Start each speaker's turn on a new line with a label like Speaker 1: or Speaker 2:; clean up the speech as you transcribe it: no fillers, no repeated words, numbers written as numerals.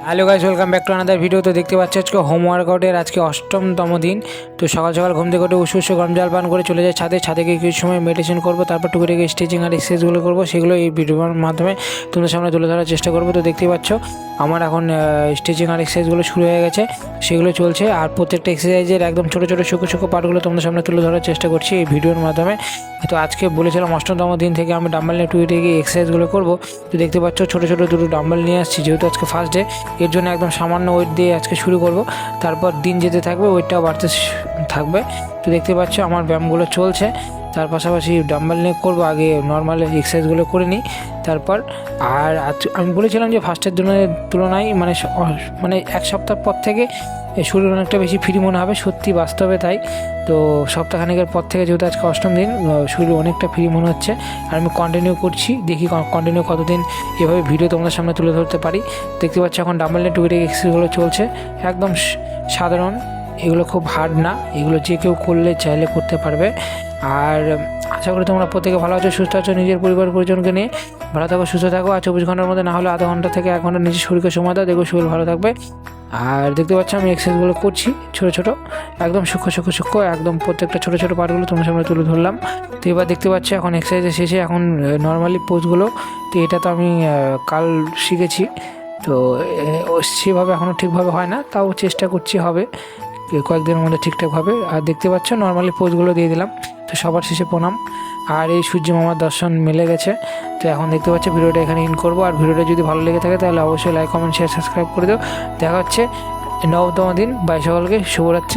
Speaker 1: Hello guys, welcome back to another video. তো দেখতে পাচ্ছি আজকে হোম ওয়ার্কআউটের আজকে 8তম দিন। তো সকাল সকাল ঘুম থেকে উঠে উসু গরম জল পান করে চলে যায় ছাদে গিয়ে কিছু সময় মেডিটেশন করবো, তারপর টুকিটাকি স্ট্রেচিং আর এক্সারসাইজগুলো করবো। সেগুলো এই ভিডিওর মাধ্যমে তোমাদের সামনে তুলে ধরার চেষ্টা করবো। তো দেখতেই পাচ্ছ আমার এখন স্ট্রেচিং আর এক্সারসাইজগুলো শুরু হয়ে গেছে, সেগুলো চলছে। আর প্রত্যেকটা এক্সারসাইজের একদম ছোটো ছোটো সূক্ষ্ম পার্টগুলো তোমাদের সামনে তুলে ধরার চেষ্টা করছি এই ভিডিওর মাধ্যমে। তো আজকে বলেছিলাম 8তম দিন থেকে আমি ডাম্বেল নিয়ে টুকিটাকি এক্সারসাইজগুলো করবো। তো দেখতে পাচ্ছ ছোটো ছোটো দুটো ডাম্বেল নিয়ে আসছি, যেহেতু আজকে ফার্স্ট ডে, এর জন্য একদম সামান্য ওয়েট দিয়ে আজকে শুরু করব। তারপর দিন যেতে থাকবে, ওয়েটটাও বাড়তে থাকবে। তো দেখতে পাচ্ছ আমার ব্যায়ামগুলো চলছে, তার পাশাপাশি ডাম্বেল নিয়ে করবো। আগে নর্মাল এক্সারসাইজগুলো করে নিই তারপর। আর আমি বলেছিলাম যে ফার্স্টের দিনের তুলনায় মানে এক সপ্তাহ পর থেকে শরীর অনেকটা বেশি ফ্রি মনে হবে, সত্যি বাস্তবে তাই। তো সপ্তাহখানেকের পর থেকে যেহেতু আজকে 8ম দিন, শরীর অনেকটা ফ্রি মনে হচ্ছে। আর আমি কন্টিনিউ করছি, দেখি কন্টিনিউ কতদিন এভাবে ভিডিও তোমাদের সামনে তুলে ধরতে পারি। দেখতে পাচ্ছি এখন ডাম্বেল নিয়ে টুকিটাকি এক্সারসাইজগুলো চলছে, একদম সাধারণ, এগুলো খুব হার্ড না, এগুলো যে কেউ করলে চাইলে করতে পারবে। আর আশা করি তোমরা প্রত্যেকে ভালো আছো, সুস্থ আছো, নিজের পরিবার পরিজনকে নিয়ে ভালো থাকো, সুস্থ থাকো। আর 24 ঘন্টার মধ্যে না হলে আধা ঘন্টা থেকে 1 ঘন্টা নিজের শরীরকে সময় দাও, দেখো শরীর ভালো থাকবে। আর দেখতে পাচ্ছ আমি এক্সারসাইজগুলো করছি ছোটো ছোটো, একদম সূক্ষ্ম, একদম প্রত্যেকটা ছোটো ছোটো পার্টগুলো তোমার সামনে তুলে ধরলাম। তো এবার দেখতে পাচ্ছ এখন এক্সারসাইজের শেষে এখন নর্মালি পোজগুলো, তো এটা তো আমি কাল শিখেছি। তো সেভাবে এখনও ঠিকভাবে হয় না, তাও চেষ্টা করছি হবে কয়েকদিনের মধ্যে ঠিকঠাকভাবে। আর দেখতে পাচ্ছ নর্মালি পোজগুলো দিয়ে দিলাম। তো সবার শেষে প্রণাম। আর এই সূর্য মামার দর্শন মিলে গেছে। তো এখন দেখতে পাচ্ছ ভিডিওটা এখানে ইন করবো। আর ভিডিওটা যদি ভালো লেগে থাকে তাহলে অবশ্যই লাইক, কমেন্ট, শেয়ার, সাবস্ক্রাইব করে দাও। দেখা হচ্ছে 9তম দিন। বাই সকলকে, শুভরাত্রি।